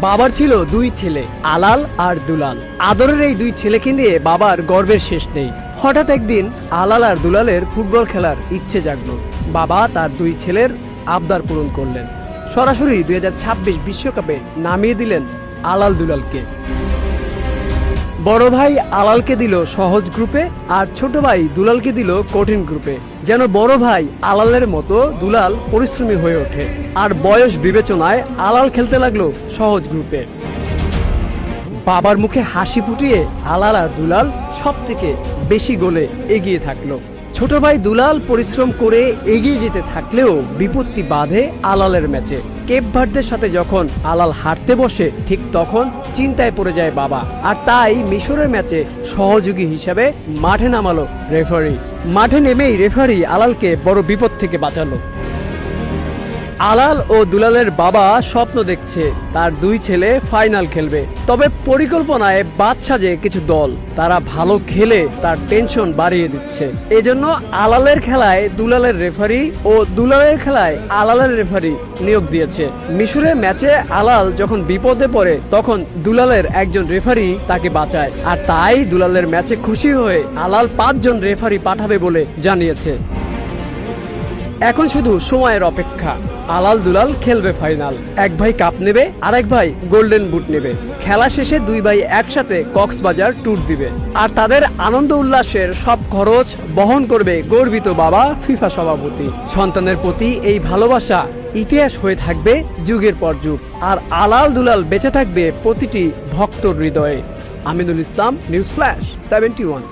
বাবার ছিল দুই ছেলে, আলাল আর দুলাল। আদরের এই দুই ছেলেকে নিয়ে বাবার গর্বের শেষ নেই। হঠাৎ একদিন আলাল আর দুলালের ফুটবল খেলার ইচ্ছে জাগলো। বাবা তার দুই ছেলের আবদার পূরণ করলেন। সরাসরি 2026 বিশ্বকাপে নামিয়ে দিলেন আলাল দুলালকে। বড় ভাই আলালকে দিল সহজ গ্রুপে, আর ছোট ভাই দুলালকে দিল কঠিন গ্রুপে, যেন বড় ভাই আলালের মতো দুলাল পরিশ্রমী হয়ে ওঠে। আর বয়স বিবেচনায় আলাল খেলতে লাগলো সহজ গ্রুপে। বাবার মুখে হাসি ফুটিয়ে আলাল আর দুলাল সব থেকে বেশি গোলে এগিয়ে থাকলো। ছোট ভাই দুলাল পরিশ্রম করে এগিয়ে যেতে থাকলেও বিপত্তি বাধে আলালের ম্যাচে। কেপ ভার্দের সাথে যখন আলাল হারতে বসে, ঠিক তখন চিন্তায় পড়ে যায় বাবা। আর তাই মিশরের ম্যাচে সহযোগী হিসেবে মাঠে নামালো রেফারি। মাঠে নেমেই রেফারি আলালকে বড় বিপদ থেকে বাঁচালো। আলাল ও দুলালের বাবা স্বপ্ন দেখছে তার দুই ছেলে ফাইনাল খেলবে, তবে পরিকল্পনায় বাদ সাজে কিছু দল। তারা ভালো খেলে তার টেনশন বাড়িয়ে দিচ্ছে। এজন্য আলালের খেলায় দুলালের রেফারি ও দুলালের খেলায় আলালের রেফারি নিয়োগ দিয়েছে। মিশরের ম্যাচে আলাল যখন বিপদে পড়ে, তখন দুলালের একজন রেফারি তাকে বাঁচায়। আর তাই দুলালের ম্যাচে খুশি হয়ে আলাল 5 জন রেফারি পাঠাবে বলে জানিয়েছে। এখন শুধু সময়ের অপেক্ষা। আলাল দুলাল খেলবে ফাইনাল। এক ভাই কাপ নেবে, আরেক ভাই গোল্ডেন বুট নেবে। খেলা শেষে দুই ভাই একসাথে কক্সবাজার ট্যুর দিবে। আর তাদের আনন্দ উল্লাসের সব খরচ বহন করবে গর্বিত বাবা ফিফা সভাপতি। সন্তানের প্রতি এই ভালোবাসা ইতিহাস হয়ে থাকবে যুগের পর যুগ। আর আলাল দুলাল বেঁচে থাকবে প্রতিটি ভক্তর হৃদয়ে। Aminul Islam, news flash 71।